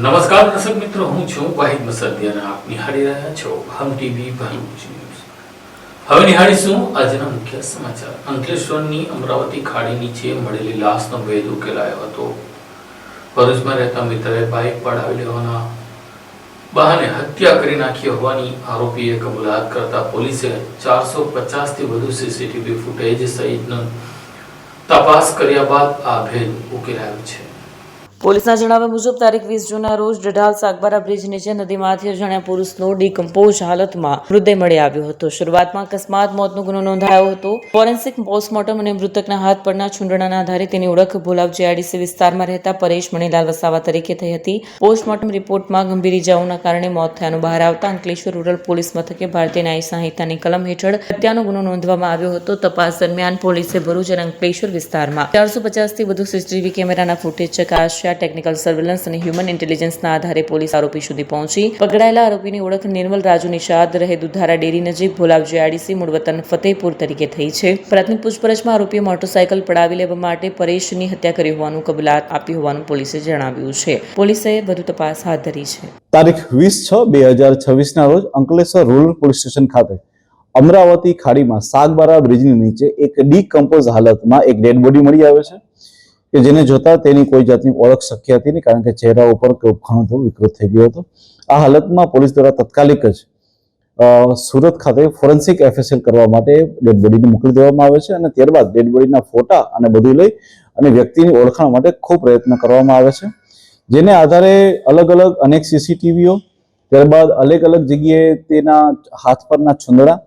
નમસ્કાર દર્શક મિત્રો, હું છું વાહિદ મસદી અને આપ નિહાળી રહ્યા છો હમ ટીવી ભરૂચ ન્યૂઝ. હવે નિહાળીશું આજના મુખ્ય સમાચાર. અંકલેશ્વરની અમરાવતી ખાડી નીચે મળેલી લાશનો ભેદ ઉકેલાયો હતો. ભરૂચમાં રહેતા મિત્રએ બાઇક પડાવી લેવાના બહાને હત્યા કરી નાખી હોવાની આરોપીએ કબૂલાત કરતા પોલીસે 450 થી વધુ સીસીટીવી ફૂટેજ સહિતનો તપાસ કર્યા બાદ આ ભેદ ઉકેલાયો છે. પોલીસના જણાવ્યા મુજબ તારીખ 20 જૂનના રોજ ડઢાલ સાગબારા બ્રિજ નીચે નદીમાંથી અજાણ્યા પુરુષનો ડીકમ્પોઝ હાલતમાં મૃતદેહ મળી આવ્યો હતો. શરૂઆતમાં અકસ્માત મોતનો ગુનો નોંધાયો હતો. ફોરેન્સિક પોસ્ટમોર્ટમ અને મૃતકના હાથ પરના છૂંદડાના આધારે તેની ઓળખ ભોલાવ જીઆઈડીસી વિસ્તારમાં રહેતા પરેશ મણીલાલ વસાવા તરીકે થઈ હતી. પોસ્ટમોર્ટમ રિપોર્ટમાં ગંભીર ઇજાઓના કારણે મોત થયાનું બહાર આવતા અંકલેશ્વર રૂરલ પોલીસ મથકે ભારતીય ન્યાય સંહિતાની કલમ હેઠળ હત્યાનો ગુનો નોંધવામાં આવ્યો હતો. તપાસ દરમિયાન પોલીસે ભરૂચ અને અંકલેશ્વર વિસ્તારમાં 450 થી વધુ સીસીટીવી કેમેરાના ફૂટેજ ચકાસ્યા. ટેકનિકલ સર્વેલન્સ અને હ્યુમન ઇન્ટેલિજન્સના આધારે પોલીસ આરોપી સુધી પહોંચી. પકડાયેલા આરોપીની ઓળખ નિર્મલ રાજુ નિષાદ રહે દુધારા ડેરી નજીક ભોલાવ જીઆઈડીસી મૂળ વતન ફતેહપુર તરીકે થઈ છે. પ્રાથમિક પૂછપરછમાં આરોપીએ મોટરસાયકલ પડાવી લેવા માટે પરેશની હત્યા કરી હોવાનું કબૂલાત આપી હોવાનું પોલીસે જણાવ્યું છે. પોલીસે વધુ તપાસ હાથ ધરી છે. તારીખ 20/6/2026 રોજ અંકલેશ્વર રૂરલ પોલીસ સ્ટેશન ખાતે અમરાવતી ખાડીમાં સાગબારા બ્રિજની નીચે એક ડીકમ્પોઝ હાલતમાં એક ડેડ બોડી મળી આવે છે કે જેને જોતા તેની કોઈ જાતની ઓળખ શક્ય હતી નહીં, કારણ કે ચહેરા ઉપર ઘણો તો વિકૃત થઈ ગયો હતો. આ હાલતમાં પોલીસ દ્વારા તાત્કાલિક જ સુરત ખાતે ફોરેન્સિક એફએસએલ કરવા માટે ડેડ બોડીને મોકલી દેવામાં આવે છે અને ત્યારબાદ ડેડ બોડીના ફોટા અને બધું લઈ અને વ્યક્તિની ઓળખાણ માટે ખૂબ પ્રયત્ન કરવામાં આવે છે. જેને આધારે અલગ અલગ અનેક સીસીટીવીઓ, ત્યારબાદ અલગ અલગ જગ્યાએ તેના હાથ પરના છુંદડા,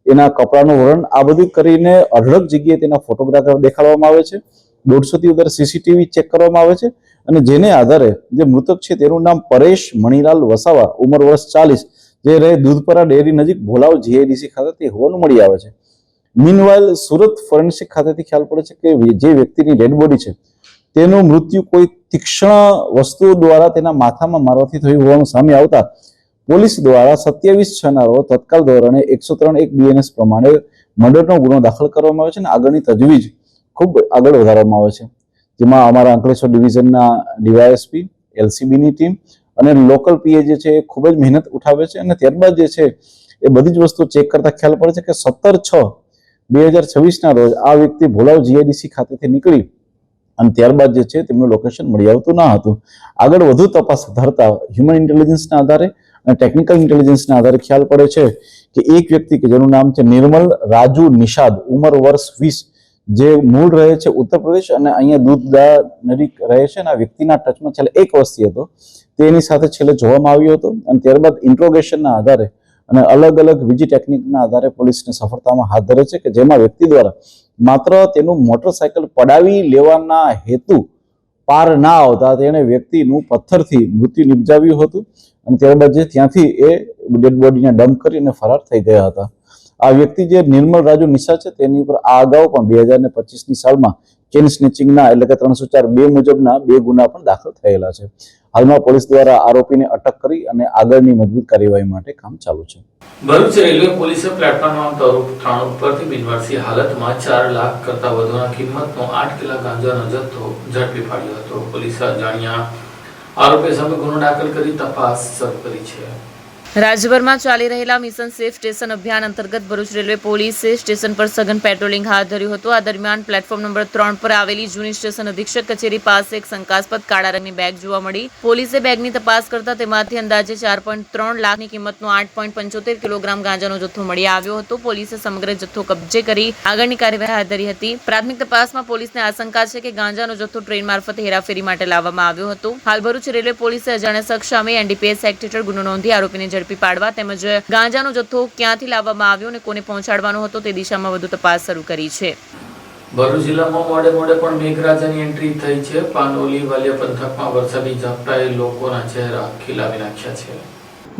એના કપડાનું વર્ણન, આ બધું કરીને અઢળક જગ્યાએ તેના ફોટોગ્રાફ દેખાડવામાં આવે છે. 150 થી વધારે સીસીટીવી ચેક કરવામાં આવે છે અને જેને આધારે જે મૃતક છે તેનું નામ પરેશ મણીલાલ વસાવા, ઉંમર વર્ષ 40, જે રહે દૂધપરા ડેરી નજીક ભોલાવ જીઆઈડીસી ખાતેથી હોવાનું મળી આવે છે. મીનવાઇલ સુરત ફોરેન્સિક ખાતેથી ખ્યાલ પડે છે કે જે વ્યક્તિની ડેડ બોડી છે તેનું મૃત્યુ કોઈ તીક્ષ્ણ વસ્તુઓ દ્વારા તેના માથામાં મારવાથી થયું હોવાનું સામે આવતા પોલીસ દ્વારા 27/6 રોજ તત્કાલ ધોરણે 103(1) BNS પ્રમાણે મર્ડરનો ગુનો દાખલ કરવામાં આવે છે અને આગળની તજવીજ ખૂબ આગળ વધારવામાં આવે છે. જેમાં અમારા અંકલેશ્વર ડિવિઝનના ડીવાયએસપી, એલસીબીની ટીમ અને લોકલ પીએ જે છે એ ખૂબ જ મહેનત ઉઠાવે છે અને ત્યારબાદ જે છે એ બધી જ વસ્તુ ચેક કરતા ખ્યાલ પડે છે કે 17/6/2026 રોજ આ વ્યક્તિ ભોલાવ જીઆઈડીસી ખાતેથી નીકળી અને ત્યારબાદ જે છે તેમનું લોકેશન મળી આવતું ન હતું. આગળ વધુ તપાસ ધરતા હ્યુમન ઇન્ટેલિજન્સના આધારે અને ટેકનિકલ ઇન્ટેલિજન્સના આધારે ખ્યાલ પડે છે કે એક વ્યક્તિ કે જેનું નામ છે નિર્મલ રાજુ નિષાદ, ઉંમર વર્ષ 20, જે મૂળ રહે છે ઉત્તર પ્રદેશ અને અહીંયા દૂધદાર નજીક રહે છે અને આ વ્યક્તિના ટચમાં છેલ્લે 1 વર્ષથી હતો. તેની સાથે છેલ્લે જોવામાં આવ્યો હતો અને ત્યારબાદ ઇન્ટ્રોગેશનના આધારે અને અલગ અલગ બીજી ટેકનિકના આધારે પોલીસને સફળતામાં હાથ ધરે છે કે જેમાં વ્યક્તિ દ્વારા માત્ર તેનું મોટરસાયકલ પડાવી લેવાના હેતુ પાર ના આવતા તેણે વ્યક્તિનું પથ્થરથી મૃત્યુ નિપજાવ્યું હતું અને ત્યારબાદ જે ત્યાંથી એ ડેડ બોડીને ડમ્પ કરીને ફરાર થઈ ગયા હતા. આ વ્યક્તિ જે નિર્મલ રાજુ નિષાદ છે તેની ઉપર આ અગાઉ પણ 2025ની સાલમાં ચેન સ્નેચિંગના એટલે કે 304(2) મુજબના 2 ગુના પણ દાખલ થયેલા છે. હાલમાં પોલીસ દ્વારા આરોપીને અટક કરી અને આગળની મજબૂત કાર્યવાહી માટે કામ ચાલુ છે. ભરૂચ રેલવે પોલીસે પ્લેટફોર્મમાં તરુણ ઉપરથી બિનવારસી હાલતમાં 4 લાખ કરતા વધુના કિંમતનો 8 કિલો ગાંજાનો જથ્થો ઝડપી પાડ્યો હતો. પોલીસે અજાણ્યા આરોપી સામે ગુનો દાખલ કરી તપાસ શરૂ કરી છે. રાજ્યભરમાં ચાલી રહેલા મિશન સેફ સ્ટેશન અભિયાન અંતર્ગત ભરૂચ રેલવે પોલીસે સ્ટેશન પર સઘન પેટ્રોલિંગ હાથ ધર્યું હતું. આ દરમિયાન પ્લેટફોર્મ નંબર 3 પર આવેલી જૂની સ્ટેશન અધિક્ષક કચેરી પાસે એક શંકાસ્પદ કાળા રંગની બેગ જોવા મળી. પોલીસે બેગની તપાસ કરતા તેમાંથી અંદાજે 4.3 લાખની કિંમતનો 8.75 કિલોગ્રામ ગાંજાનો જથ્થો મળી આવ્યો હતો. પોલીસે સમગ્ર જથ્થો કબજે કરી આગળની કાર્યવાહી હાથ ધરી હતી. પ્રાથમિક તપાસમાં પોલીસને આશંકા છે કે ગાંજાનો જથ્થો ટ્રેન મારફતે હેરાફેરી માટે લાવવામાં આવ્યો હતો. હાલ ભરૂચ રેલવે પોલીસે અજાણ્યા શખ્સ સામે એનડીપીએસ એક્ટ હેઠળ ગુનો નોંધી આરોપીને ઝડપી પાડવા તેમજ ગાંજાનો જથ્થો ક્યાંથી લાવવામાં આવ્યો અને કોને પહોંચાડવાનો હતો તે દિશામાં વધુ તપાસ શરૂ કરી છે. ભરૂચ જિલ્લામાં મોડે પણ મેઘરાજાની એન્ટ્રી થઈ છે. પાંડોલી વાલિયા પંથકમાં વરસાદી ઝાપટાએ લોકોના ચહેરા ખીલાવી નાખ્યા છે.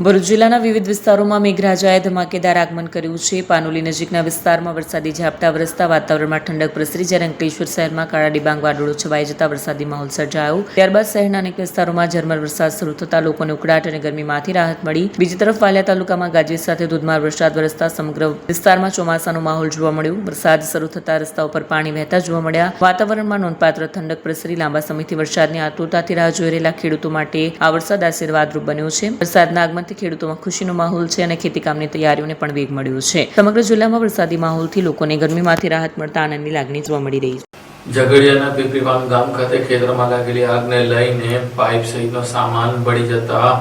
ભરૂચ જિલ્લાના વિવિધ વિસ્તારોમાં મેઘરાજાએ ધમાકેદાર આગમન કર્યું છે. પાનોલી નજીકના વિસ્તારમાં વરસાદી ઝાપટા વરસતા વાતાવરણમાં ઠંડક પ્રસરી, જ્યારે અંકલેશ્વર શહેરમાં કાળા ડિબાંગ વાદળો છવાઈ જતા વરસાદી માહોલ સર્જાયો. ત્યારબાદ શહેરના અનેક વિસ્તારોમાં ઝરમર વરસાદ શરૂ થતા લોકોને ઉકળાટ અને ગરમીમાંથી રાહત મળી. બીજી તરફ વાલિયા તાલુકામાં ગાજવીજ સાથે ધોધમાર વરસાદ વરસતા સમગ્ર વિસ્તારમાં ચોમાસાનો માહોલ જોવા મળ્યો. વરસાદ શરૂ થતા રસ્તાઓ પર પાણી વહેતા જોવા મળ્યા. વાતાવરણમાં નોંધપાત્ર ઠંડક પ્રસરી. લાંબા સમયથી વરસાદની આતુરતાથી રાહ જોઈ રહેલા ખેડૂતો માટે આ વરસાદ આશીર્વાદરૂપ બન્યો છે. વરસાદના આગમન ખેડૂતોમાં ખુશીનો માહોલ છે અને ખેતીકામની તૈયારીઓને પણ વેગ મળ્યો છે. સમગ્ર જિલ્લામાં વરસાદી માહોલથી લોકોને ગરમીમાંથી રાહત મળતા આનંદની લાગણી જોવા મળી રહી છે. ઝઘડિયાના પીપરીવાન ગામ ખાતે ખેતરમાં લાગેલી આગને લઈને પાઇપ સહિતનો સામાન બળી જતા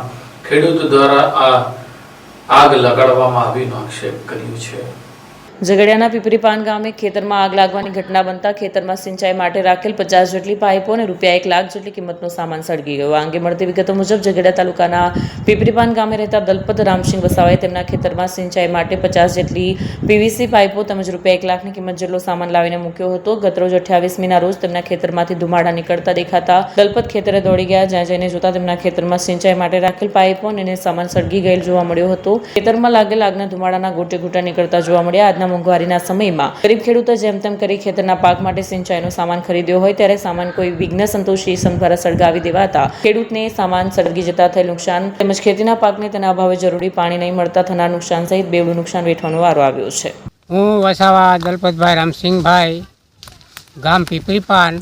ખેડૂતો દ્વારા આગ લગાડવામાં આવ્યાનો આક્ષેપ કર્યો છે. ઝઘડિયાના પીપરીપાન ગામે ખેતરમાં આગ લાગવાની ઘટના બનતા ખેતરમાં સિંચાઈ માટે રાખેલ 50 જેટલી પાઇપો અને રૂપિયા 1 લાખ જેટલી કિંમતનો સામાન સળગી ગયો. આ અંગે મળતી વિગતો મુજબ ઝઘડિયા તાલુકાના પીપરીપાન ગામે રહેતા દલપત રામસિંહ વસાવાએ તેમના ખેતરમાં સિંચાઈ માટે 50 જેટલી પીવીસી પાઇપો તેમજ રૂપિયા 1 લાખની કિંમત જેટલો સામાન લાવીને મૂક્યો હતો. ગતરોજ 28મીના રોજ તેમના ખેતરમાંથી ધુમાડા નીકળતા દેખાતા દલપત ખેતરે દોડી ગયા. જ્યાં જઈને જોતા તેમના ખેતરમાં સિંચાઈ માટે રાખેલ પાઇપો અને સામાન સળગી ગયેલ જોવા મળ્યો હતો. ખેતરમાં લાગેલ આગના ધુમાડાના ગોટે ગોટા નીકળતા જોવા મળ્યા. મોંઘવારીના સમયમાં ગરીબ ખેડૂતો જેમ તેમ કરી ખેતરના પાક માટે સિંચાઈનો સામાન ખરીદ્યો હોય ત્યારે સામાન કોઈ વિઘ્ન સંતોષી ઇસમ દ્વારા સળગાવી દેવાતા ખેડૂતને સામાન સળગી જતા થયેલ નુકસાન તેમજ ખેતીના પાકને તેના અભાવે જરૂરી પાણી નહીં મળતા થનાર નુકસાન સહિત બેવડું નુકસાન વેઠવાનો વારો આવ્યો છે. હું વસાવા દલપતભાઈ રામસિંહભાઈ, ગામ પીપરીપાન,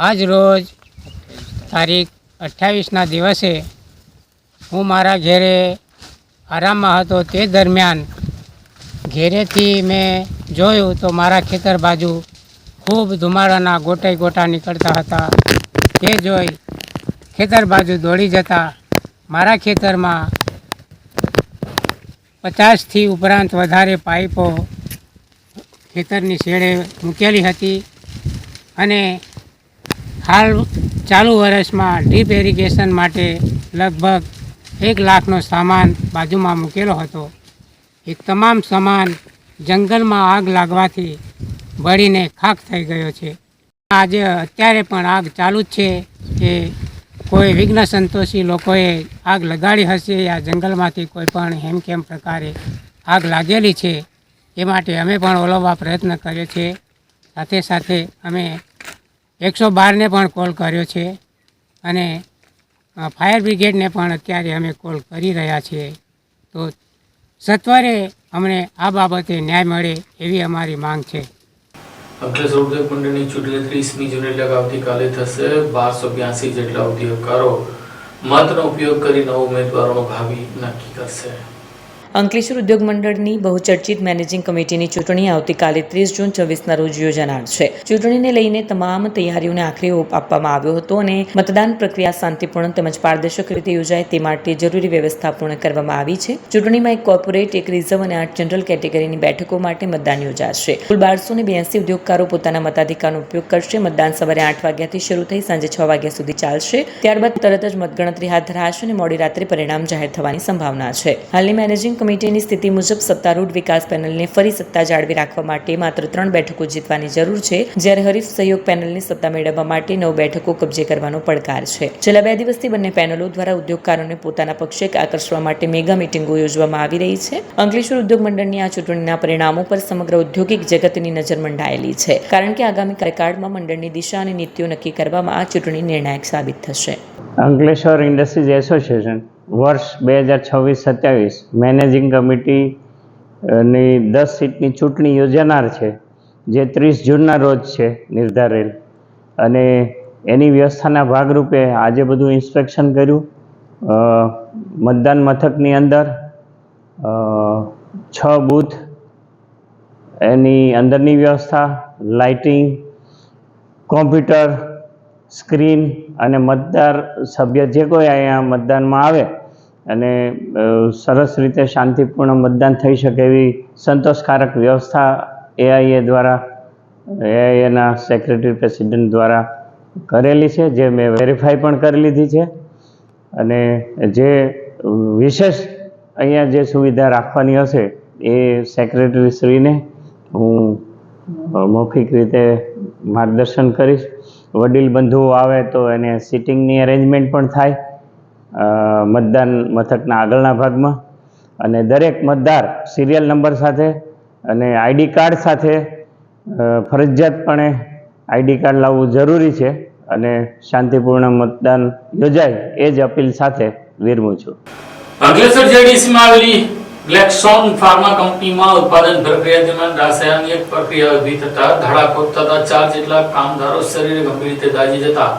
આજ રોજ તારીખ 28ના દિવસે હું મારા ઘેરે આરામમાં હતો. તે દરમિયાન ઘેરેથી મેં જોયું તો મારા ખેતર બાજુ ખૂબ ધુમાડાના ગોટે ગોટા નીકળતા હતા. તે જોઈ ખેતર બાજુ દોડી જતા મારા ખેતરમાં 50થી ઉપરાંત વધારે પાઇપો ખેતરની શેડે મૂકેલી હતી અને હાલ ચાલુ વર્ષમાં ડ્રીપ ઇરિગેશન માટે લગભગ 1 લાખનો સામાન બાજુમાં મૂકેલો હતો. એ તમામ સામાન જંગલમાં આગ લાગવાથી બળીને ખાખ થઈ ગયો છે. આજે અત્યારે પણ આગ ચાલુ જ છે. કે કોઈ વિઘ્ન સંતોષી લોકોએ આગ લગાડી હશે યા જંગલમાંથી કોઈ પણ હેમખેમ પ્રકારે આગ લાગેલી છે. એ માટે અમે પણ ઓલવવા પ્રયત્ન કર્યો છે. સાથે સાથે અમે 112ને પણ કોલ કર્યો છે અને ફાયર બ્રિગેડને પણ અત્યારે અમે કોલ કરી રહ્યા છીએ. તો સત્વરે અમને આ બાબતે ન્યાય મળે એવી અમારી માંગ છે. અંકલેશ્વર ઉદ્યોગ મંડળની ચૂંટણી 30મી જૂને એટલે આવતીકાલે થશે. 1282 જેટલા ઉદ્યોગકારો મતનો ઉપયોગ કરી નવા ઉમેદવારોનું ભાવિ નક્કી કરશે. અંકલેશ્વર ઉદ્યોગ મંડળની બહુચર્ચિત મેનેજિંગ કમિટીની ચૂંટણી આવતીકાલે 30 જૂન 24ના રોજ યોજાનાર છે. ચૂંટણીને લઈને તમામ તૈયારીઓને આખરી ઓપ આપવામાં આવ્યો હતો અને મતદાન પ્રક્રિયા શાંતિપૂર્ણ તેમજ પારદર્શક રીતે યોજાય તે માટે જરૂરી વ્યવસ્થા પૂર્ણ કરવામાં આવી છે. ચૂંટણીમાં 1 કોર્પોરેટ, 1 રિઝર્વ અને 8 જનરલ કેટેગરીની બેઠકો માટે મતદાન યોજાશે. કુલ 1282 ઉદ્યોગકારો પોતાના મતાધિકારનો ઉપયોગ કરશે. મતદાન સવારે 8 વાગ્યાથી શરૂ થઈ સાંજે 6 વાગ્યા સુધી ચાલશે. ત્યારબાદ તરત જ મતગણતરી હાથ ધરાશે અને મોડી રાત્રે પરિણામ જાહેર થવાની સંભાવના છે. હાલની મેનેજિંગ કમિટીની સ્થિતિ મુજબ સત્તારૂઢ વિકાસ પેનલને ફરી સત્તા જાળવી રાખવા માટે માત્ર 3 બેઠકો જીતવાની જરૂર છે, જ્યારે હરીફ સહયોગ પેનલની સત્તા મેળવવા માટે 9 બેઠકો કબજે કરવાનો પડકાર છે. છેલ્લા 2 દિવસથી બંને પેનલો દ્વારા ઉદ્યોગકારોને પોતાના પક્ષે આકર્ષવા માટે મેગા મિટિંગો યોજવામાં આવી રહી છે. અંકલેશ્વર ઉદ્યોગ મંડળની આ ચૂંટણીના પરિણામો પર સમગ્ર ઔદ્યોગિક જગતની નજર મંડાયેલી છે, કારણ કે આગામી કાર્યકાળમાં મંડળની દિશા અને નીતિઓ નક્કી કરવામાં આ ચૂંટણી નિર્ણાયક સાબિત થશે. અંકલેશ્વર ઇન્ડસ્ટ્રીઝ એસોસિએશન વર્ષ 2026-27 મેનેજિંગ કમિટીની 10 સીટની ચૂંટણી યોજાનાર છે, જે 30 જૂનના રોજ છે નિર્ધારેલ. અને એની વ્યવસ્થાના ભાગરૂપે આજે બધું ઇન્સ્પેક્શન કર્યું. મતદાન મથકની અંદર 6 બૂથ, એની અંદરની વ્યવસ્થા, લાઇટિંગ, કોમ્પ્યુટર, સ્ક્રીન અને મતદાર સભ્ય જે કોઈ અહીંયા મતદાનમાં આવે અને સરસ રીતે શાંતિપૂર્ણ મતદાન થઈ શકે એવી સંતોષકારક વ્યવસ્થા એઆઈએ દ્વારા, એઆઈએના સેક્રેટરી પ્રેસિડેન્ટ દ્વારા કરેલી છે, જે મેં વેરીફાઈ પણ કરી લીધી છે. અને જે વિશેષ અહીંયા જે સુવિધા રાખવાની હશે એ સેક્રેટરી શ્રીને હું મૌખિક રીતે માર્ગદર્શન કરીશ. વડીલ બંધુઓ આવે તો એને સિટિંગની અરેન્જમેન્ટ પણ થાય મતદાન મથકના આગળના ભાગમાં, અને દરેક મતદાર સિરિયલ નંબર સાથે અને આઈડી કાર્ડ સાથે ફરજિયાતપણે આઈડી કાર્ડ લાવવું જરૂરી છે, અને શાંતિપૂર્ણ મતદાન યોજાય એ જ અપીલ સાથે વિરમું છું. અંકલેશ્વર જેડીસીમાં આવેલી ગ્લેક્સોન ફાર્મા કંપનીમાં ઉત્પાદન પ્રક્રિયા દરમિયાન રાસાયણિક પ્રક્રિયા ઊભી થતા ધડાકો થતા 4 જેટલા કામદારો શરીરે ગંભીર રીતે દાઝી જતા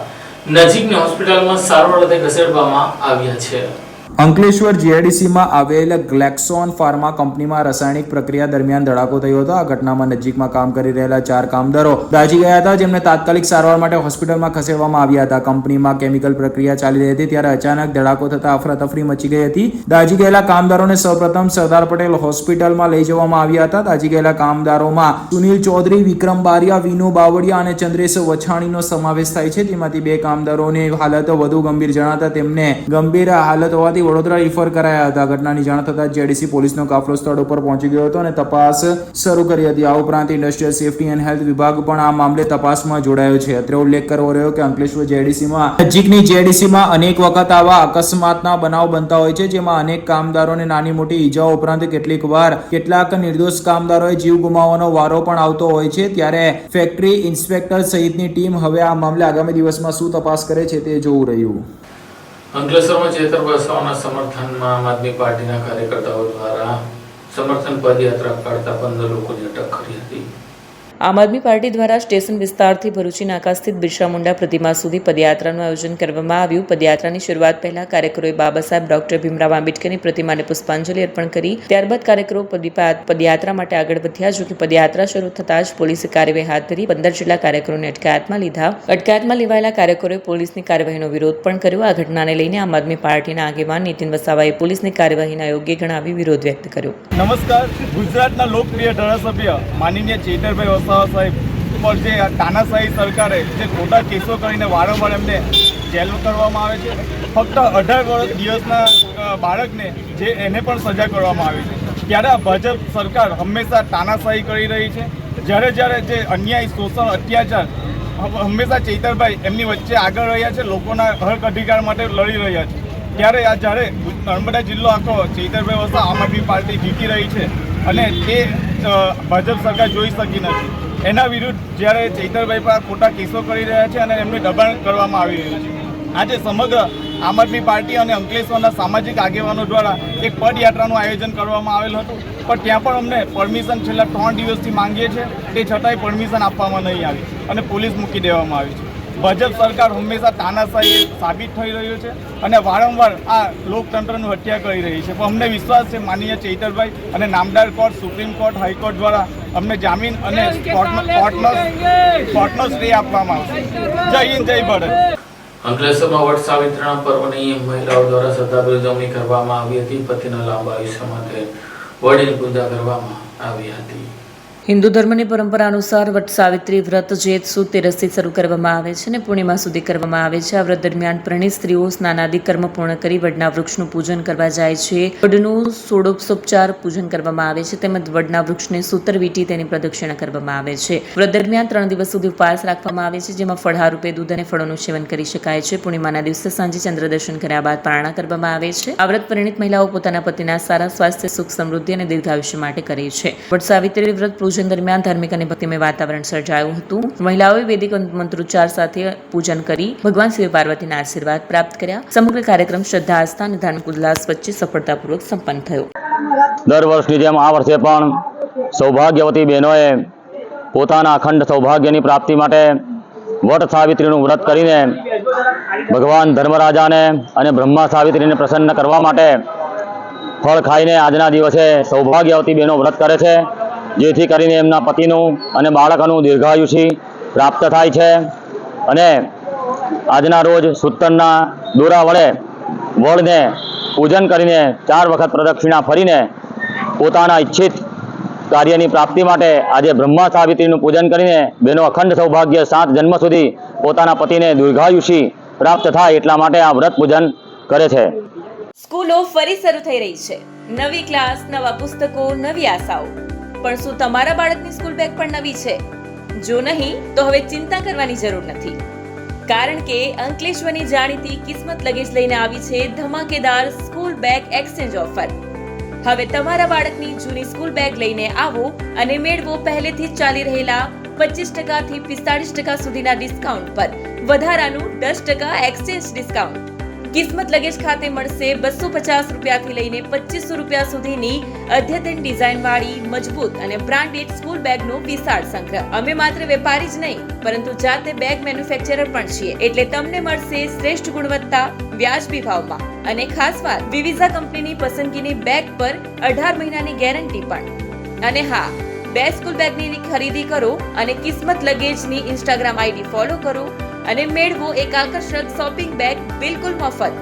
નજીકની હોસ્પિટલમાં સારવાર અર્થે ખસેડવામાં આવ્યા છે. અંકલેશ્વર જીઆઈડીસીમાં આવેલ ગ્લેક્સોન ફાર્મા કંપનીમાં રાસાયણિક પ્રક્રિયા દરમિયાન ધડાકો થયો હતો. આ ઘટનામાં નજીકમાં કામ કરી રહેલા 4 કામદારો દાઝી ગયા હતા, જેમને તાત્કાલિક સારવાર માટે હોસ્પિટલમાં ખસેડવામાં આવ્યા હતા. કંપનીમાં કેમિકલ પ્રક્રિયા ચાલી રહી હતી ત્યારે અચાનક ધડાકો થતા અફરાતફરી મચી ગઈ હતી. દાઝી ગયેલા કામદારોને સૌપ્રથમ સરદાર પટેલ હોસ્પિટલમાં લઈ જવામાં આવ્યા હતા. દાઝી ગયેલા કામદારોમાં સુનિલ ચૌધરી, વિક્રમ બારિયા, વિનુ બાવળિયા અને ચંદ્રેશ વછાણીનો સમાવેશ થાય છે. તેમાંથી 2 કામદારોની હાલત વધુ ગંભીર જણાતા તેમને ગંભીર હાલત હોવાથી વડોદરા રિફર કરાયા હતા. ઘટનાની જાણ થતાં જેડીસી પોલીસનો કાફલો સ્થળ ઉપર પહોંચી ગયો હતો અને તપાસ શરૂ કરી હતી. આ ઉપરાંત ઇન્ડસ્ટ્રીયલ સેફટી એન્ડ હેલ્થ વિભાગ પણ આ મામલે તપાસમાં જોડાયો છે. અત્રે ઉલ્લેખ કરવો રહ્યો કે અંકલેશ્વર જેડીસીમાં નજીકની જેડીસીમાં અનેક વખત આવા અકસ્માતના બનાવ બનતા હોય છે, જેમાં અનેક કામદારોને નાની મોટી ઈજાઓ ઉપરાંત કેટલીક વાર કેટલાક નિર્દોષ કામદારોએ જીવ ગુમાવવાનો વારો પણ આવતો હોય છે. ત્યારે ફેક્ટરી ઇન્સ્પેક્ટર સહિતની ટીમ હવે આ મામલે આગામી દિવસમાં શું તપાસ કરે છે તે જોવું રહ્યું. અંકલેશ્વરમાં ચેતર વસાવાના સમર્થનમાં આમ આદમી પાર્ટીના કાર્યકર્તાઓ દ્વારા સમર્થન પદયાત્રા કાઢતા 15 લોકોની અટક કરી હતી. આમ આદમી પાર્ટી દ્વારા સ્ટેશન વિસ્તારથી ભરૂચી નાકા સ્થિત બિરસા મુંડા પ્રતિમા સુધી પદયાત્રાનું આયોજન કરવામાં આવ્યું. પદયાત્રાની શરૂઆત પહેલા કાર્યકરોએ બાબા સાહેબ ડોક્ટર ભીમરાવ આંબેડકરની પ્રતિમાને પુષ્પાંજલિ અર્પણ કરી. ત્યારબાદ કાર્યકરો પદયાત્રા માટે આગળ વધ્યા. જોકે પદયાત્રા શરૂ થતાં જ પોલીસે કાર્યવાહી હાથ ધરી 15 જેટલા કાર્યકરોને અટકાયતમાં લીધા. અટકાયતમાં લેવાયેલા કાર્યકરોએ પોલીસની કાર્યવાહીનો વિરોધ પણ કર્યો. આ ઘટનાને લઈને આમ આદમી પાર્ટીના આગેવાન નીતિન વસાવાએ પોલીસની કાર્યવાહીના યોગ્ય ગણાવી વિરોધ વ્યક્ત કર્યો. નમસ્કાર. ગુજરાતના લોકપ્રિય ધારાસભ્ય માનનીય ચેતરભાઈ વસાવા સાહેબ પર જે તાનાશાહી સરકારે જે ખોટા કેસો કરીને વારંવાર એમને જેલ કરવામાં આવે છે. ફક્ત 18 દિવસના બાળકને એને પણ સજા કરવામાં આવી છે. ત્યારે આ ભાજપ સરકાર હંમેશા તાનાશાહી કરી રહી છે. જ્યારે જે અન્યાય, શોષણ, અત્યાચાર હંમેશા ચેતરભાઈ એમની વચ્ચે આગળ રહ્યા છે, લોકોના હક અધિકાર માટે લડી રહ્યા છે. ત્યારે જ્યારે નર્મદા જિલ્લો આખો ચેતરભાઈ વસાવા આમ આદમી પાર્ટી જીતી રહી છે અને તે ભાજપ સરકાર જોઈ શકી નથી. એના વિરુદ્ધ જ્યારે ચેતરભાઈ પર ખોટા કેસો કરી રહ્યા છે અને એમને દબાણ કરવામાં આવી રહ્યું છે. આજે સમગ્ર આમ આદમી પાર્ટી અને અંકલેશ્વરના સામાજિક આગેવાનો દ્વારા એક પદયાત્રાનું આયોજન કરવામાં આવેલ હતું, પણ ત્યાં પણ અમને પરમિશન છેલ્લા 3 દિવસથી માંગીએ છીએ. તે છતાંય પરમિશન આપવામાં નહીં આવી અને પોલીસ મૂકી દેવામાં આવી છે. ભાજપ સરકાર હંમેશા તાનાશાહી સાબિત થઈ રહ્યું છે અને વારંવાર આ લોકતંત્રનું હત્યા કરી રહી છે. પણ અમને વિશ્વાસ છે માનનીય ચેતરભાઈ અને નામદાર કોર્ટ, સુપ્રીમ કોર્ટ, હાઈકોર્ટ દ્વારા અમને જામીન અને કોર્ટનો સ્ટે આપવામાં આવશે. જય હિન્દ, જય ભારત. અંકલેશ્વરમાં વટ સાવિત્રીના પર્વની મહિલાઓ દ્વારા શ્રદ્ધાભેર ઉજવણી કરવામાં આવી હતી. પતિના લાંબા આયુષ્ય માટે વડીલ પૂજા કરવામાં આવી હતી. હિન્દુ ધર્મની પરંપરા અનુસાર વટ સાવિત્રી વ્રત જેત સુદ 13થી શરૂ કરવામાં આવે છે અને પૂર્ણિમા સુધી કરવામાં આવે છે. આ વ્રત દરમિયાન પરણિત સ્ત્રીઓ સ્નાનાદિ કર્મ પૂર્ણ કરી વડના વૃક્ષનું પૂજન કરવા જાય છે. વડનું ષોડશોપચાર પૂજન કરવામાં આવે છે તેમજ વડના વૃક્ષને સૂતર વીંટી તેની પ્રદક્ષિણા કરવામાં આવે છે. વ્રત દરમિયાન 3 દિવસ સુધી ઉપવાસ રાખવામાં આવે છે, જેમાં ફળાહાર રૂપે દૂધ અને ફળોનું સેવન કરી શકાય છે. પૂર્ણિમાના દિવસે સાંજે ચંદ્ર દર્શન કર્યા બાદ પારણા કરવામાં આવે છે. આ વ્રત પરિણીત મહિલાઓ પોતાના પતિના સારા સ્વાસ્થ્ય, સુખ, સમૃદ્ધિ અને દીર્ઘાયુષ્ય માટે કરે છે. વટ સાવિત્રી વ્રત પૂજન દરમિયાન ધાર્મિક અને ભક્તિમય વાતાવરણ સર્જાયું હતું. મહિલાઓએ વૈદિક મંત્રોચ્ચાર સાથે પૂજન કરી ભગવાન શિવ પાર્વતીના આશીર્વાદ પ્રાપ્ત કર્યા. સમગ્ર કાર્યક્રમ શ્રદ્ધા, આસ્થા અને ધાર્મિક ઉલ્લાસ વચ્ચે સફળતાપૂર્વક સંપન્ન થયો. દર વર્ષની જેમ આ વર્ષે પણ સૌભાગ્યવતી બહેનોએ પોતાના અખંડ સૌભાગ્યની પ્રાપ્તિ માટે વટ સાવિત્રીનું વ્રત કરીને ભગવાન ધર્મરાજાને અને બ્રહ્મા સાવિત્રીને પ્રસન્ન કરવા માટે ફળ ખાઈને આજના દિવસે સૌભાગ્યવતી બહેનો વ્રત કરે છે, જેથી કરીને એમના પતિનું અને બાળકોનું દીર્ઘાયુષી પ્રાપ્ત થાય છે. અને આજના રોજ સૂતરના દોરા વડે વડને પૂજન કરીને 4 વખત પ્રદક્ષિણા ફરીને પોતાના ઈચ્છિત કાર્યની પ્રાપ્તિ માટે આજે બ્રહ્મા સાવિત્રીનું પૂજન કરીને બહેનો અખંડ સૌભાગ્ય 7 જન્મ સુધી પોતાના પતિને દીર્ઘાયુષી પ્રાપ્ત થાય એટલા માટે આ વ્રત પૂજન કરે છે. સ્કૂલો ફરી શરૂ થઈ રહી છે. નવી ક્લાસ, નવા પુસ્તકો, નવી આશાઓ. પણ શું તમારા બાળકની સ્કૂલ બેગ પણ નવી છે? જો નહીં તો હવે ચિંતા કરવાની જરૂર નથી, કારણ કે અંકલેશ્વરની જાણીતી કિસ્મત લગેજ લઈને આવી છે ધમાકેદાર સ્કૂલ બેગ એક્સચેન્જ ઓફર. હવે તમારા બાળકની જૂની સ્કૂલ બેગ લઈને આવો અને મેળવો પહેલેથી જ ચાલી રહેલા 25% થી 45% સુધીના ડિસ્કાઉન્ટ પર વધારાનું 10% એક્સચેન્જ ડિસ્કાઉન્ટ. કિસ્મત લગેજ ખાતે મળશે 250 રૂપિયાથી લઈને 2500 રૂપિયા સુધીની અદ્યતન ડિઝાઇનવાળી મજબૂત અને બ્રાન્ડેડ સ્કૂલ બેગનો વિશાળ સંગ્રહ. અમે માત્ર વેપારી જ નહીં પરંતુ જાતે બેગ મેન્યુફેક્ચરર પણ છીએ, એટલે તમને મળશે શ્રેષ્ઠ ગુણવત્તા, વ્યાજબી ભાવમાં અને ખાસ વાત, વિવિઝા કંપનીની પસંદગીની બેગ પર 18 મહિનાની ગેરંટી પણ. અને હા, 2 સ્કૂલ બેગની ખરીદી કરો અને કિસ્મત લગેજની ઇન્સ્ટાગ્રામ આઈડી ફોલો કરો અને મેળવો એક આકર્ષક શોપિંગ બેગ બિલકુલ મફત.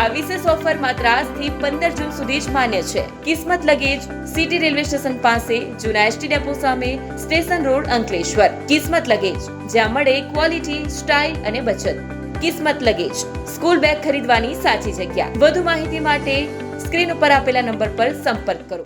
આ વિશેષ ઓફર માત્ર આજથી 15 જૂન સુધી જ માન્ય છે. કિસ્મત લગેજ, સિટી રેલવે સ્ટેશન પાસે, જૂના એસટી ડેપો સામે, સ્ટેશન રોડ, અંકલેશ્વર. કિસ્મત લગેજ, જ્યાં મળે ક્વોલિટી, સ્ટાઇલ અને બચત. કિસ્મત લગેજ, સ્કૂલ બેગ ખરીદવાની સાચી જગ્યા. વધુ માહિતી માટે સ્ક્રીન ઉપર આપેલા નંબર પર સંપર્ક કરો.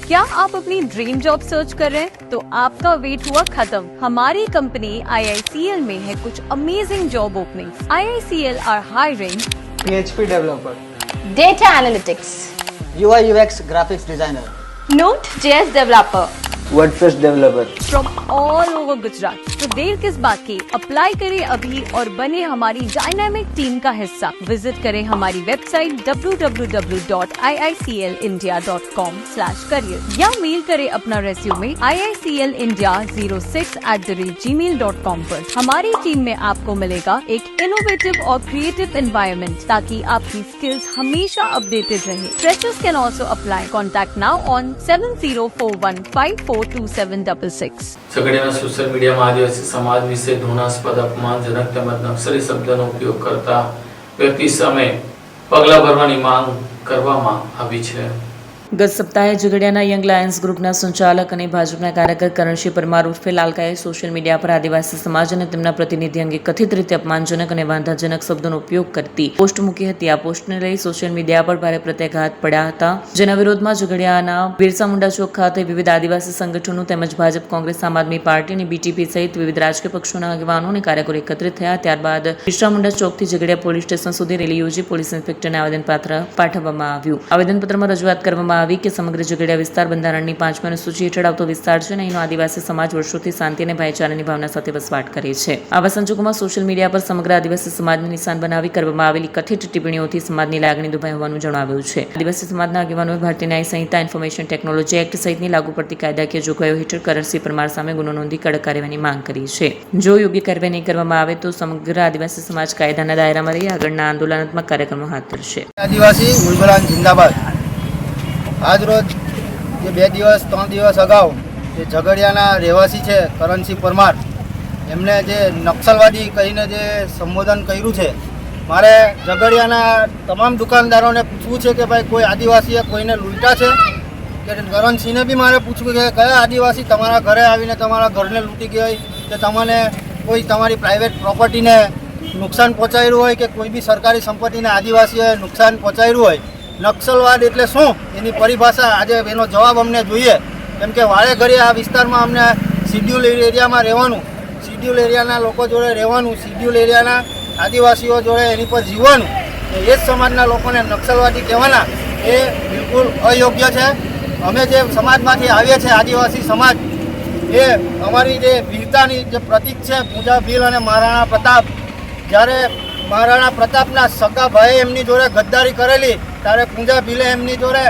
क्या आप अपनी ड्रीम जॉब सर्च कर रहे हैं? तो आपका वेट हुआ खत्म. हमारी कंपनी IICL में है कुछ amazing job openings. IICL are hiring PHP developer, data analytics, UI UX graphics designer, Node.js developer WordPress developer. From all over Gujarat. तो देर किस बात की, अप्लाई करें अभी और बने हमारी डायनामिक टीम का हिस्सा. विजिट करें हमारी वेबसाइट www.iiclindia.com/career या मेल करें अपना रेज्यूमे iiclindia06@gmail.com पर. हमारी टीम में आपको मिलेगा एक इनोवेटिव और क्रिएटिव एनवायरनमेंट ताकि आपकी स्किल्स हमेशा अपडेटेड रहे. Freshers can also apply. Contact now on 7041542766. ઝઘડિયાના સોશિયલ મીડિયામાં આદિવાસી સમાજ વિશે ઘૃણાસ્પદ, અપમાનજનક તેમજ નક્સલી શબ્દનો ઉપયોગ કરતા વ્યક્તિ સામે પગલાં ભરવાની માંગ કરવામાં આવી છે. ગત સપ્તાહે ઝઘડિયાના યંગ લાયન્સ ગ્રુપના સંચાલક અને ભાજપના કાર્યકર કરણસિંહ પરમાર ઉર્ફે લાલકાએ સોશિયલ મીડિયા પર આદિવાસી સમાજ અને તેમના પ્રતિનિધિ અંગે કથિત રીતે અપમાનજનક અને વાંધાજનક શબ્દોનો ઉપયોગ કરતી પોસ્ટ મૂકી હતી. આ પોસ્ટને લઈ સોશિયલ મીડિયા પર ભારે પ્રત્યાઘાત પડ્યા હતા, જેના વિરોધમાં ઝઘડિયાના બિરસા મુંડા ચોક ખાતે વિવિધ આદિવાસી સંગઠનો તેમજ ભાજપ, કોંગ્રેસ, આમ આદમી પાર્ટી અને BTP સહિત વિવિધ રાજકીય પક્ષોના આગેવાનો અને કાર્યકરો એકત્રિત થયા. ત્યારબાદ બિરસા મુંડા ચોકથી ઝઘડિયા પોલીસ સ્ટેશન સુધી રેલી યોજી પોલીસ ઇન્સ્પેક્ટરને આવેદનપત્ર પાઠવવામાં આવ્યું. આવેદનપત્રમાં રજૂઆત કરવામાં આવી કે સમગ્ર ઝઘડિયા વિસ્તાર બંધારણની 5મી અનુસૂચિ હેઠળ આવતો વિસ્તાર છે અને અહીંનો આદિવાસી સમાજ વર્ષોથી શાંતિ અને ભાઈચારાની ભાવના સાથે વસવાટ કરે છે. આવા સંજોગોમાં સોશિયલ મીડિયા પર સમગ્ર આદિવાસી સમાજને નિશાન બનાવી કરવામાં આવેલી કથિત ટિપ્પણીઓથી સમાજની લાગણી દુભાઈ હોવાનું જણાવ્યું છે. આદિવાસી સમાજના આગેવાનોએ ભારતીય ન્યાય સંહિતા, ઇન્ફોર્મેશન ટેકનોલોજી એક્ટ સહિતની લાગુ પડતી કાયદાકીય જોગવાઈઓ હેઠળ કરણસિંહ પરમાર સામે ગુનો નોંધી કડક કાર્યવાહીની માંગ કરી છે. જો યોગ્ય કાર્યવાહી નહીં કરવામાં આવે તો સમગ્ર આદિવાસી સમાજ કાયદાના દાયરામાં રહી આગળના આંદોલનાત્મક કાર્યક્રમો હાથ ધરશે. આદિવાસી ઉલગરાન જિંદાબાદ. આજ રોજ જે 2 દિવસ 3 દિવસ અગાઉ જે ઝઘડિયાના રહેવાસી છે કરણસિંહ પરમાર, એમને જે નક્સલવાદી કહીને જે સંબોધન કર્યું છે મારે ઝઘડિયાના તમામ દુકાનદારોને પૂછવું છે કે ભાઈ કોઈ આદિવાસીએ કોઈને લૂંટા છે કે કરણસિંહને બી મારે પૂછવું કે કયા આદિવાસી તમારા ઘરે આવીને તમારા ઘરને લૂંટી ગયો હોય કે તમને કોઈ તમારી પ્રાઇવેટ પ્રોપર્ટીને નુકસાન પહોંચાડ્યું હોય કે કોઈ બી સરકારી સંપત્તિને આદિવાસીઓએ નુકસાન પહોંચાડ્યું હોય. નક્સલવાદ એટલે શું એની પરિભાષા આજે એનો જવાબ અમને જોઈએ. કેમ કે વાળે ઘડી આ વિસ્તારમાં અમને શિડ્યુલ એરિયામાં રહેવાનું, શિડ્યુલ એરિયાના લોકો જોડે રહેવાનું, શિડ્યુલ એરિયાના આદિવાસીઓ જોડે એની પર જીવવાનું, એ જ સમાજના લોકોને નક્સલવાદી કહેવાના એ બિલકુલ અયોગ્ય છે. અમે જે સમાજમાંથી આવીએ છીએ આદિવાસી સમાજ, એ અમારી જે વીરતાની જે પ્રતીક છે પૂજા ભીલ અને મહારાણા પ્રતાપ, જ્યારે મહારાણા પ્રતાપના સગા ભાઈએ એમની જોડે ગદ્દારી કરેલી ત્યારે પૂજા ભીલે એમની જોડે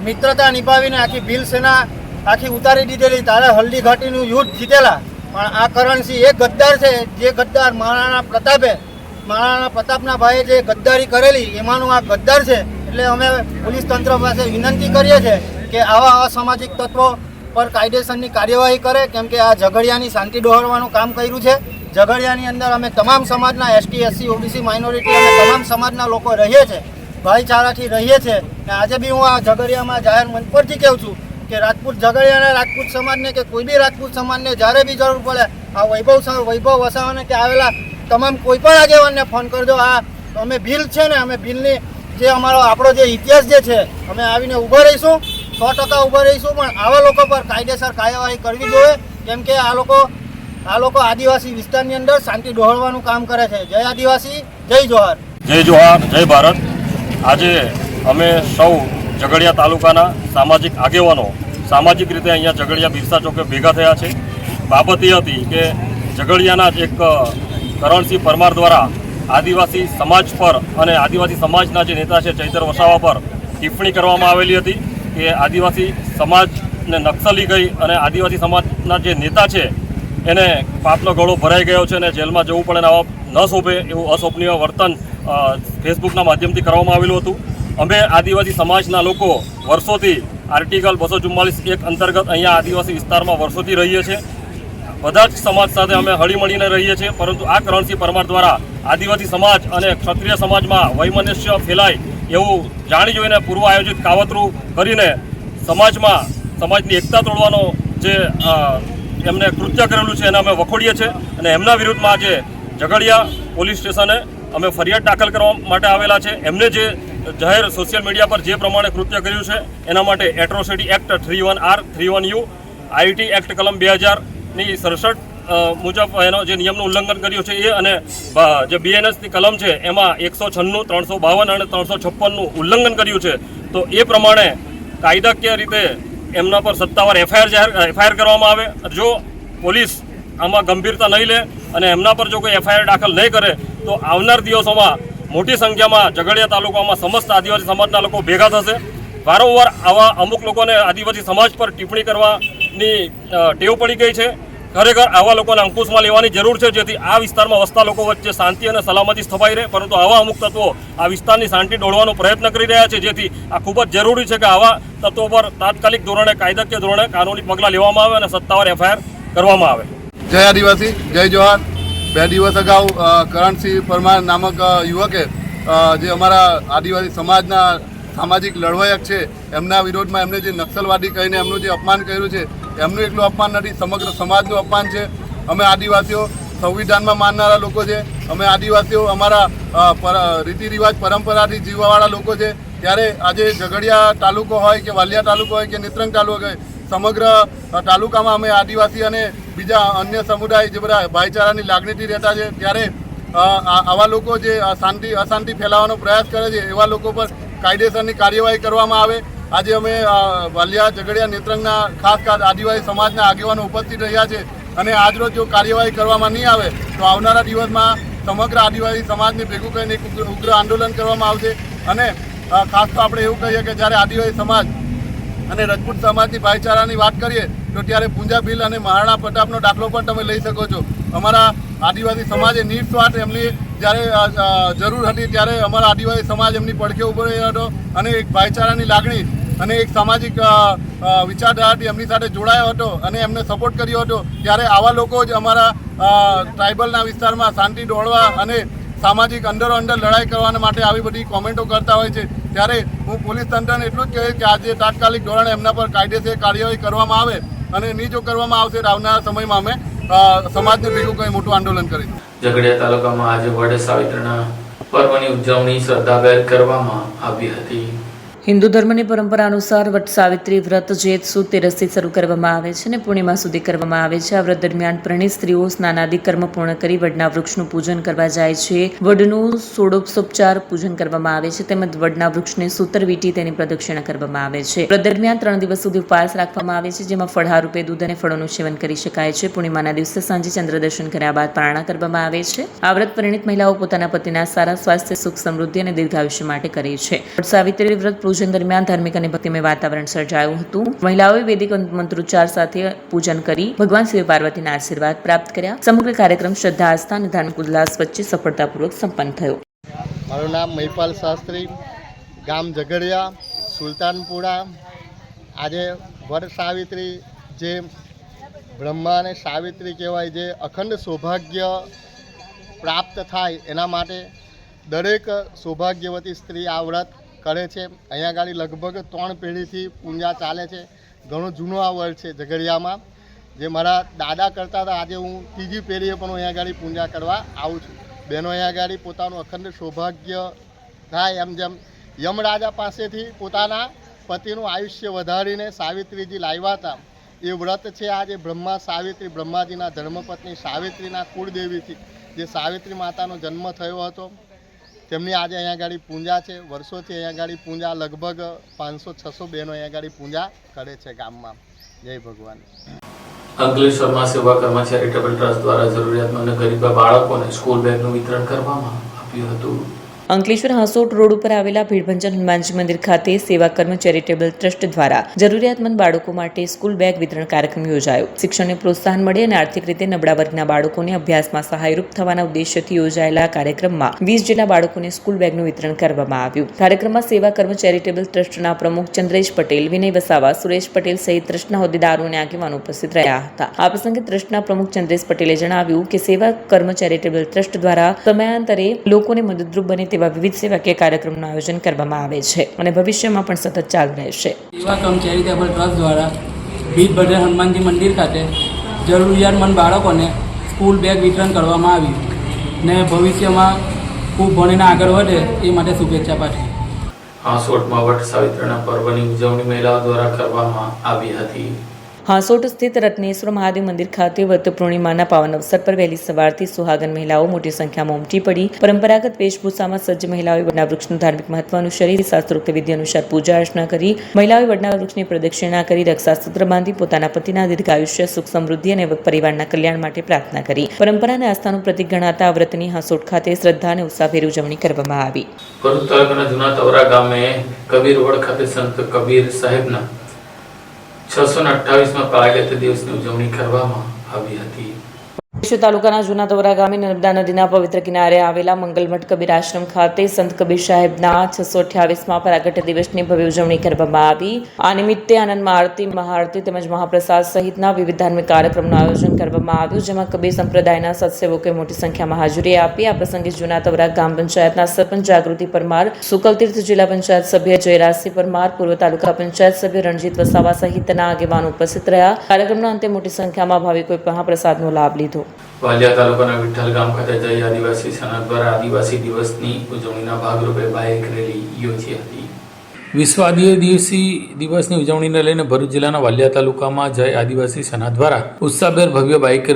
મિત્રતા નિભાવીને આખી ભીલ સેના આખી ઉતારી દીધેલી, ત્યારે હલ્દી ઘાટીનું યુદ્ધ જીતેલા. પણ આ કરણસિંહ એ ગદ્દાર છે, જે ગદ્દાર મહારાણા પ્રતાપના ભાઈએ જે ગદ્દારી કરેલી એમાંનું આ ગદ્દાર છે. એટલે અમે પોલીસ તંત્ર પાસે વિનંતી કરીએ છીએ કે આવા અસામાજિક તત્વો પર કાયદેસરની કાર્યવાહી કરે. કેમ કે આ ઝઘડિયાની શાંતિ ડહોળવાનું કામ કર્યું છે. ઝઘડિયાની અંદર અમે તમામ સમાજના એસટી, એસસી, ઓબીસી, માઇનોરિટી અને તમામ સમાજના લોકો રહીએ છીએ, ભાઈચારાથી રહીએ છીએ. અને આજે બી હું આ ઝઘડિયામાં જાહેર મંચ પરથી કહું છું કે રાજપૂત ઝઘડિયાના રાજપૂત સમાજને કે કોઈ બી રાજપૂત સમાજને જ્યારે બી જરૂર પડે આ વૈભવ વસાવાને કે આવેલા તમામ કોઈ પણ આગેવાનને ફોન કરજો. આ અમે ભીલ છે ને, અમે ભીલની જે આપણો જે ઇતિહાસ જે છે અમે આવીને ઊભા રહીશું, 100% ઊભા રહીશું. પણ આવા લોકો પર કાયદેસર કાર્યવાહી કરવી જોઈએ. કેમ કે આ લોકો આદિવાસી વિસ્તારની અંદર શાંતિ ડહોળવાનું કામ કરે છે. જય આદિવાસી, જય જોહાર. જય જોહાર, જય ભારત. આજે અમે સૌ ઝઘડિયા તાલુકાના સામાજિક આગેવાનો સામાજિક રીતે અહીંયા ઝઘડિયા બિરસા ચોકે ભેગા થયા છે. બાબત એ હતી કે ઝઘડિયાના જ એક કરણસિંહ પરમાર દ્વારા આદિવાસી સમાજ પર અને આદિવાસી સમાજના જે નેતા છે ચૈતર વસાવા પર ટિપ્પણી કરવામાં આવેલી હતી કે આદિવાસી સમાજને નક્સલી ગઈ અને આદિવાસી સમાજના જે નેતા છે એને પાપનો ગળો ભરાઈ ગયો છે અને જેલમાં જવું પડે ને આવા ન શોભે એવું અશોભનીય વર્તન ફેસબુકના માધ્યમથી કરવામાં આવેલું હતું. અમે આદિવાસી સમાજના લોકો વર્ષોથી આર્ટિકલ 244(1) અંતર્ગત અહીંયા આદિવાસી વિસ્તારમાં વર્ષોથી રહીએ છીએ. બધા જ સમાજ સાથે અમે હળીમળીને રહીએ છીએ. પરંતુ આ કરણસિંહ પરમાર દ્વારા આદિવાસી સમાજ અને ક્ષત્રિય સમાજમાં વૈમનસ્ય ફેલાય એવું જાણી જોઈને પૂર્વ આયોજિત કાવતરું કરીને સમાજની એકતા તોડવાનો જે એમને કૃત્ય કરેલું છે એને અમે વખોડીએ છીએ. અને એમના વિરુદ્ધમાં આજે ઝઘડિયા પોલીસ સ્ટેશને અમે ફરિયાદ દાખલ કરવા માટે આવેલા છે. એમને જે જાહેર સોશિયલ મીડિયા પર જે પ્રમાણે કૃત્ય કર્યું છે એના માટે atrocity act 31R 31U IT act કલમ 2000ની 67 મુજબ એનો જે નિયમનું ઉલ્લંઘન કર્યું છે એ અને જે BNSની કલમ છે એમાં 196, 352 અને 356નું ઉલ્લંઘન કર્યું છે. તો એ પ્રમાણે કાયદાકીય રીતે એમના પર સત્તાવાર એફઆઈઆર કરવામાં આવે. જો પોલીસ આમાં ગંભીરતા નહીં લે અને એમના પર જો કોઈ એફઆઈઆર દાખલ નહીં કરે તો આવનાર દિવસોમાં મોટી સંખ્યામાં ઝઘડિયા તાલુકામાં સમસ્ત આદિવાસી સમાજના લોકો ભેગા થશે. વારંવાર આવા અમુક લોકોને આદિવાસી સમાજ પર ટિપ્પણી કરવાની ટેવ પડી ગઈ છે. ખરેખર આવા લોકોને અંકુશમાં લેવાની જરૂર છે, જેથી આ વિસ્તારમાં વસતા લોકો વચ્ચે શાંતિ અને સલામતી સ્થપાઈ રહે. પરંતુ આવા અમુક તત્વો આ વિસ્તારની શાંતિ દોડવાનો પ્રયત્ન કરી રહ્યા છે, જેથી આ ખૂબ જ જરૂરી છે કે આવા તત્વો પર તાત્કાલિક ધોરણે કાયદાકીય ધોરણે કાનૂની પગલાં લેવામાં આવે અને સત્તાવાર એફઆઈઆર કરવામાં આવે. જય આદિવાસી, જય જોહાર. 2 દિવસ અગાઉ કરણસિંહ પરમાર નામક યુવકે જે અમારા આદિવાસી સમાજના સામાજિક લડવાયક છે એમના વિરોધમાં એમને જે નક્સલવાદી કહીને એમનું જે અપમાન કર્યું છે એમનું એકલું અપમાન નથી, સમગ્ર સમાજનું અપમાન છે. અમે આદિવાસીઓ સંવિધાનમાં માનનારા લોકો છે. અમે આદિવાસીઓ અમારા રીતિ રિવાજ પરંપરાથી જીવવાવાળા લોકો છે. ત્યારે આજે ઝઘડિયા તાલુકો હોય કે વાલિયા તાલુકો હોય કે નેત્રંગ તાલુકો હોય, સમગ્ર તાલુકામાં અમે આદિવાસી અને બીજા અન્ય સમુદાય જે બધા ભાઈચારાની લાગણીથી રહેતા છે. ત્યારે આવા લોકો જે અશાંતિ ફેલાવવાનો પ્રયાસ કરે છે એવા લોકો પર કાયદેસરની કાર્યવાહી કરવામાં આવે. આજે અમે વાલિયા ઝઘડિયા નેત્રંગના ખાસ આદિવાસી સમાજના આગેવાનો ઉપસ્થિત રહ્યા છે અને આજરોજ જો કાર્યવાહી કરવામાં નહીં આવે તો આવનારા દિવસમાં સમગ્ર આદિવાસી સમાજને ભેગું કરીને એક ઉગ્ર આંદોલન કરવામાં આવશે. અને ખાસ તો આપણે એવું કહીએ કે જ્યારે આદિવાસી સમાજ અને રજપૂત સમાજની ભાઈચારાની વાત કરીએ તો ત્યારે પૂંજા ભીલ અને મહારાણા પ્રતાપનો દાખલો પણ તમે લઈ શકો છો. અમારા આદિવાસી સમાજે નિસ્વાર્થ એમની જ્યારે જરૂર હતી ત્યારે અમારા આદિવાસી સમાજ એમની પડખે ઊભો રહ્યો હતો અને એક ભાઈચારાની લાગણી અને એક સામાજિક વિચારધારાથી એમની સાથે જોડાયો હતો અને એમને સપોર્ટ કર્યો હતો. ત્યારે આવા લોકો જ અમારા ટ્રાઇબલના વિસ્તારમાં શાંતિ દોડવા અને સામાજિક અંદરો અંદર લડાઈ કરવાના માટે આવી બધી કોમેન્ટો કરતા હોય છે, ત્યારે હું પોલીસ તંત્રને એટલું જ કહીશ કે આજે તાત્કાલિક ધોરણે એમના પર કાયદેસર કાર્યવાહી કરવામાં આવે, અને નહીં જો કરવામાં આવશે તો આવનારા સમયમાં અમે સમાજને ભેગું કંઈ મોટું આંદોલન કરીશું. ઝઘડિયા તાલુકામાં આજે વડ સાવિત્રીના પર્વની ઉજવણી શ્રદ્ધાભેર કરવામાં આવી હતી. હિન્દુ ધર્મની પરંપરા અનુસાર વટ સાવિત્રી વ્રત જેત સુદ તેરસથી શરૂ કરવામાં આવે છે અને પૂર્ણિમા સુધી કરવામાં આવે છે. આ વ્રત દરમિયાન પરણિત સ્ત્રીઓ સ્નાનાદિ કર્મ પૂર્ણ કરી વડના વૃક્ષનું પૂજન કરવા જાય છે. વડનું ષોડશોપચાર પૂજન કરવામાં આવે છે, તેમજ વડના વૃક્ષને સૂતર વીંટી તેની પ્રદક્ષિણા કરવામાં આવે છે. વ્રત દરમિયાન 3 દિવસ સુધી ઉપવાસ રાખવામાં આવે છે, જેમાં ફળહાર રૂપે દૂધ અને ફળોનું સેવન કરી શકાય છે. પૂર્ણિમાના દિવસે સાંજે ચંદ્ર દર્શન કર્યા બાદ પારણા કરવામાં આવે છે. આ વ્રત પરિણીત મહિલાઓ પોતાના પતિના સારા સ્વાસ્થ્ય, સુખ, સમૃદ્ધિ અને દીર્ઘાયુષ્ય માટે કરે છે. વટ સાવિત્રી વ્રત પૂજન દરમિયાન ધાર્મિક અને ભક્તિમય વાતાવરણ સર્જાયું હતું. મહિલાઓએ વૈદિક મંત્રોચ્ચાર સાથે પૂજન કરી ભગવાન શિવ પાર્વતીના આશીર્વાદ પ્રાપ્ત કર્યા. સમગ્ર કાર્યક્રમ શ્રદ્ધા, આસ્થા અને ધાર્મિક ઉલ્લાસ વચ્ચે સફળતાપૂર્વક સંપન્ન થયો. મારું નામ મહિપાલ શાસ્ત્રી, ગામ ઝઘડિયા, સુલતાનપુરા. આજે વડ સાવિત્રી, જે બ્રહ્મા અને સાવિત્રી કહેવાય, જે અખંડ સૌભાગ્ય પ્રાપ્ત થાય એના માટે દરેક સૌભાગ્યવતી સ્ત્રી આ વ્રત કરે છે. અહીંયા આગળ લગભગ 3 પેઢીથી પૂજા ચાલે છે. ઘણો જૂનો આ વ્રત છે ઝઘડિયામાં, જે મારા દાદા કરતા હતા. આજે હું 3જી પેઢીએ પણ અહીંયા આગળ પૂજા કરવા આવું છું. બહેનો અહીંયા આગળ પોતાનું અખંડ સૌભાગ્ય થાય એમ જેમ યમરાજા પાસેથી પોતાના પતિનું આયુષ્ય વધારીને સાવિત્રીજી લાવ્યા હતા, એ વ્રત છે. આજે બ્રહ્મા સાવિત્રી, બ્રહ્માજીના ધર્મપત્ની સાવિત્રીના કુળદેવીથી જે સાવિત્રી માતાનો જન્મ થયો હતો, તેમની આજે અહીંયા આગળ પૂજા છે. વર્ષોથી અહીંયા આગળ પૂજા, લગભગ 500-600 બહેનો અહીંયા આગળ પૂજા કરે છે ગામમાં. જય ભગવાન. અંકલેશ્વરમાં સેવા કર્મ ચેરિટેબલ ટ્રસ્ટ દ્વારા જરૂરિયાતમંદ ગરીબ બાળકોને સ્કૂલ બેગનું વિતરણ કરવામાં આવ્યું હતું. અંકલેશ્વર હાંસોટ રોડ ઉપર આવેલા ભીડભંજન હનુમાનજી મંદિર ખાતે સેવા કર્મ ચેરિટેબલ ટ્રસ્ટ દ્વારા જરૂરિયાતમંદ બાળકો માટે સ્કૂલ બેગ વિતરણ કાર્યક્રમ યોજાયો. શિક્ષણને પ્રોત્સાહન મળે અને આર્થિક રીતે નબળા વર્ગના બાળકોને અભ્યાસમાં સહાયરૂપ થવાના ઉદ્દેશ્યથી યોજાયેલા કાર્યક્રમમાં 20 જેટલા બાળકોને સ્કૂલ બેગનું વિતરણ કરવામાં આવ્યું. કાર્યક્રમમાં સેવા કર્મ ચેરિટેબલ ટ્રસ્ટના પ્રમુખ ચંદ્રેશ પટેલ, વિનય વસાવા, સુરેશ પટેલ સહિત ટ્રસ્ટના હોદ્દેદારો અને આગેવાનો ઉપસ્થિત રહ્યા હતા. આ પ્રસંગે ટ્રસ્ટના પ્રમુખ ચંદ્રેશ પટેલે જણાવ્યું કે સેવા કર્મ ચેરિટેબલ ટ્રસ્ટ દ્વારા સમયાંતરે લોકોને મદદરૂપ બને તેવા વિવિધ સેવાકીય કાર્યક્રમનું આયોજન કરવામાં આવે છે અને ભવિષ્યમાં પણ સતત ચાલુ રહેશે. સેવા કર્મ ચેરિટેબલ ટ્રસ્ટ દ્વારા ભીડભંજન હનુમાનજી મંદિર ખાતે જરૂરિયાતમંદ બાળકોને સ્કૂલ બેગ વિતરણ કરવામાં આવ્યું ને ભવિષ્યમાં ખૂબ ભણીને આગળ વધે એ માટે શુભેચ્છા પાઠવી. હાંસોટમાં વટ સાવિત્રીના પર્વની ઉજવણી મહિલાઓ દ્વારા કરવામાં આવી હતી. હાંસોટ સ્થિત રત્નેશ્વર મહાદેવ મંદિર ખાતે વટ પૂર્ણિમાના પાવન અવસર પર વહેલી સવારથી સુહાગન મહિલાઓ મોટી સંખ્યામાં ઉમટી પડી. પરંપરાગત વેશભૂષામાં સજ્જ મહિલાઓએ વડના વૃક્ષનું ધાર્મિક મહત્વ અનુસરી શાસ્ત્રોક્ત વિધિ અનુસાર પૂજા અર્ચના કરી. મહિલાઓએ વડના વૃક્ષની પ્રદક્ષિણા કરી રક્ષાસૂત્ર બાંધી પોતાના પતિના દીર્ઘાયુષ્ય, સુખ, સમૃદ્ધિ અને પરિવારના કલ્યાણ માટે પ્રાર્થના કરી. પરંપરા અને આસ્થાનું પ્રતીક ગણાતા આ વ્રતની હાંસોટ ખાતે શ્રદ્ધા અને ઉત્સાહભેર ઉજવણી કરવામાં આવી. ભરૂચ તાલુકાના જૂના તવરા ગામે કબીરવડ ખાતે સંત કબીર સાહેબના 628માં પરાગત દિવસની ઉજવણી કરવામાં આવી હતી. તાલુકાના જૂના તવરા ગામે નર્મદા નદીના પવિત્ર કિનારે આવેલા મંગલમઠ કબીર આશ્રમ ખાતે સંત કબીર સાહેબના 628માં પરાગટ દિવસની ભવ્ય ઉજવણી કરવામાં આવી. આ નિમિત્તે આનંદમાં આરતી, મહાઆરતી તેમજ મહાપ્રસાદ સહિતના વિવિધ ધાર્મિક કાર્યક્રમનું આયોજન કરવામાં આવ્યું, જેમાં કબીર સંપ્રદાયના સત્સેવકોએ મોટી સંખ્યામાં હાજરી આપી. આ પ્રસંગે જૂના તવરા ગ્રામ પંચાયતના સરપંચ જાગૃતિ પરમાર, સુકલતીર્થ જિલ્લા પંચાયત સભ્ય જયરાજસિંહ પરમાર, પૂર્વ તાલુકા પંચાયત સભ્ય રણજીત વસાવા સહિતના આગેવાનો ઉપસ્થિત રહ્યા. કાર્યક્રમના અંતે મોટી સંખ્યામાં ભાવિકોએ મહાપ્રસાદનો લાભ લીધો. વાલિયા તાલુકાના વિઠ્ઠલ ગામ ખાતે જય આદિવાસી સેના દ્વારા આદિવાસી દિવસની ઉજવણીના ભાગરૂપે બાઇક રેલી યોજી હતી. વિશ્વ આદિવાસી દિવસની ઉજવણીને લઈને ભરૂચ જિલ્લાના વાલિયા તાલુકામાં જય આદિવાસી સેના દ્વારા ઉત્સાહભેર ભવ્ય બાઇક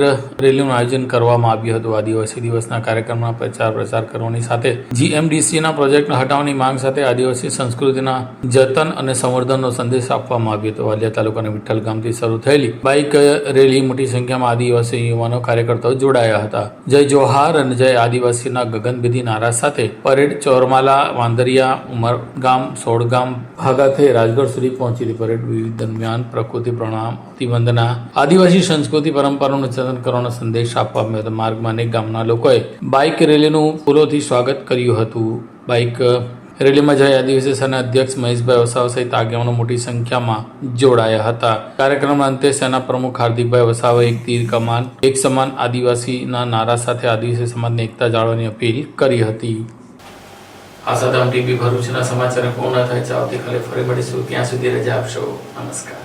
રેલીનું આયોજન કરવામાં આવ્યું હતું. આદિવાસી દિવસના કાર્યક્રમના પ્રચાર કરવાની સાથે જીએમડીસીના પ્રોજેક્ટને હટાવવાની માંગ સાથે આદિવાસી સંસ્કૃતિના જતન અને સંવર્ધનનો સંદેશ આપવામાં આવ્યો હતો. વાલિયા તાલુકાના વિઠ્ઠલ ગામથી શરૂ થયેલી બાઇક રેલી મોટી સંખ્યામાં આદિવાસી યુવાનો કાર્યકર્તાઓ જોડાયા હતા. જય જોહાર અને જય આદિવાસીના ગગનભેદી નારા સાથે પરેડ ચોરમાલા, વાંદરિયા, ઉમરગામ, સોળગામ ભાગા થઈ રાજગઢ સુધી પહોંચી હતી. પરેડ દરમિયાન પ્રકૃતિ પ્રણામતી વંદના, આદિવાસી સંસ્કૃતિ પરંપરાનું જતન કરવાનો સંદેશ આપવામાં આવ્યો હતો. માર્ગમાં અનેક ગામના લોકોએ બાઇક રેલીનું ફૂલોથી સ્વાગત કર્યું હતું. બાઇક રેલીમાં જય આદિવાસી સેના અધ્યક્ષ મહેશભાઈ વસાવા સહિત આગેવાનો મોટી સંખ્યામાં જોડાયા હતા. કાર્યક્રમના અંતે સેના પ્રમુખ હાર્દિકભાઈ વસાવાએ એક તીર કમાન એક સમાન આદિવાસીના નારા સાથે આદિવાસી સમાજની એકતા જાળવવાની અપીલ કરી હતી. આ સાથે ટીવી ભરૂચના સમાચાર પૂર્ણ થાય છે. આવતીકાલે ફરી મળીશું. ત્યાં સુધી રજા આપશો. નમસ્કાર.